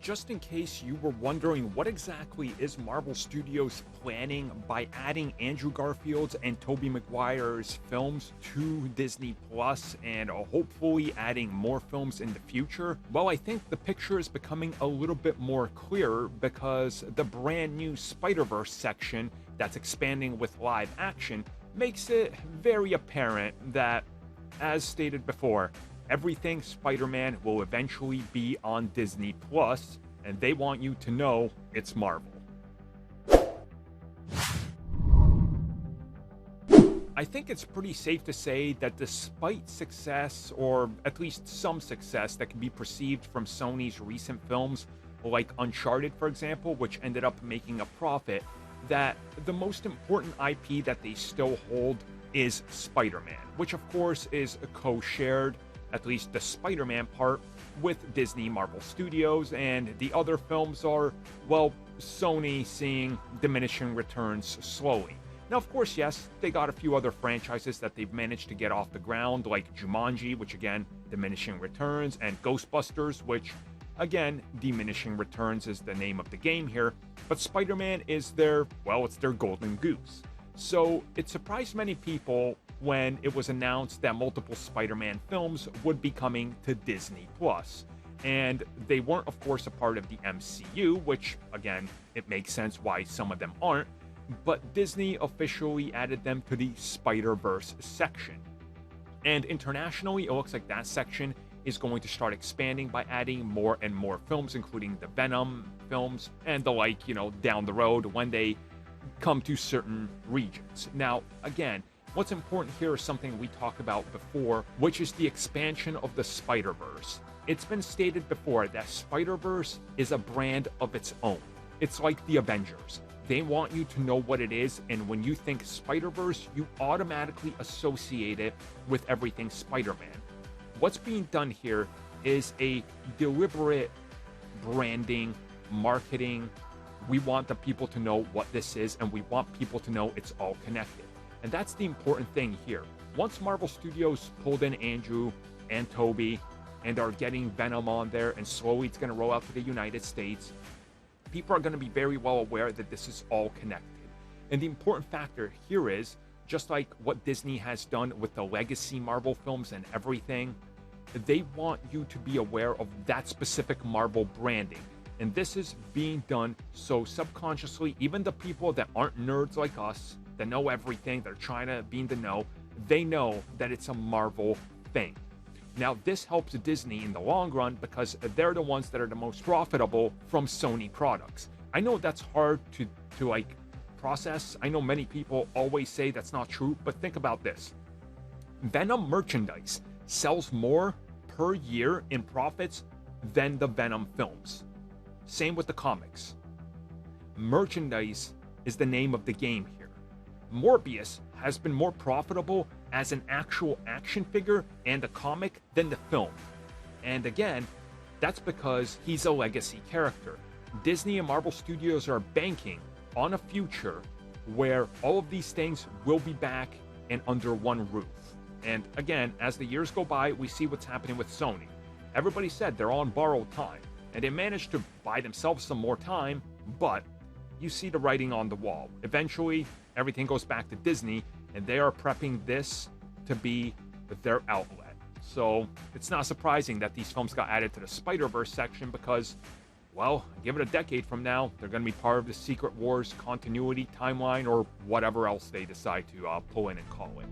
just in case you were wondering what exactly is Marvel Studios planning by adding Andrew Garfield's and Tobey Maguire's films to Disney Plus and hopefully adding more films in the future, well, I think the picture is becoming a little bit more clear because the brand new Spider-Verse section that's expanding with live action makes it very apparent that, as stated before, everything Spider-Man will eventually be on Disney Plus, and they want you to know it's Marvel. I think it's pretty safe to say that despite success, or at least some success that can be perceived from Sony's recent films, like Uncharted, for example, which ended up making a profit, that the most important IP that they still hold is Spider-Man, which of course is co-shared, at least the Spider-Man part, with Disney Marvel Studios, and the other films are, well, Sony seeing diminishing returns slowly. Now, of course, yes, they got a few other franchises that they've managed to get off the ground, like Jumanji, which again, diminishing returns, and Ghostbusters, which again, diminishing returns is the name of the game here, but Spider-Man is their, well, it's their golden goose. So it surprised many people when it was announced that multiple Spider-Man films would be coming to Disney Plus. And they weren't, of course, a part of the MCU, which, again, it makes sense why some of them aren't, but Disney officially added them to the Spider-Verse section. And internationally, it looks like that section is going to start expanding by adding more and more films, including the Venom films and the like, down the road when they come to certain regions. Now, again, what's important here is something we talked about before, which is the expansion of the Spider-Verse. It's been stated before that Spider-Verse is a brand of its own. It's like the Avengers. They want you to know what it is, and when you think Spider-Verse, you automatically associate it with everything Spider-Man. What's being done here is a deliberate branding, marketing. We want the people to know what this is, and we want people to know it's all connected. And that's the important thing here. Once Marvel Studios pulled in Andrew and Tobey and are getting Venom on there, and slowly it's going to roll out to the United States, people are going to be very well aware that this is all connected. And the important factor here is, just like what Disney has done with the legacy Marvel films and everything, they want you to be aware of that specific Marvel branding. And this is being done so subconsciously, even the people that aren't nerds like us, that know everything, they're trying to be in the know, they know that it's a Marvel thing. Now, this helps Disney in the long run because they're the ones that are the most profitable from Sony products. I know that's hard to process. I know many people always say that's not true, but think about this. Venom merchandise sells more per year in profits than the Venom films. Same with the comics. Merchandise is the name of the game here. Morbius has been more profitable as an actual action figure and a comic than the film. And again, that's because he's a legacy character. Disney and Marvel Studios are banking on a future where all of these things will be back and under one roof. And again, as the years go by, we see what's happening with Sony. Everybody said they're on borrowed time, and they managed to buy themselves some more time, but you see the writing on the wall. Eventually, everything goes back to Disney, and they are prepping this to be their outlet. So it's not surprising that these films got added to the Spider-Verse section because, well, give it a decade from now, they're going to be part of the Secret Wars continuity timeline or whatever else they decide to pull in and call it.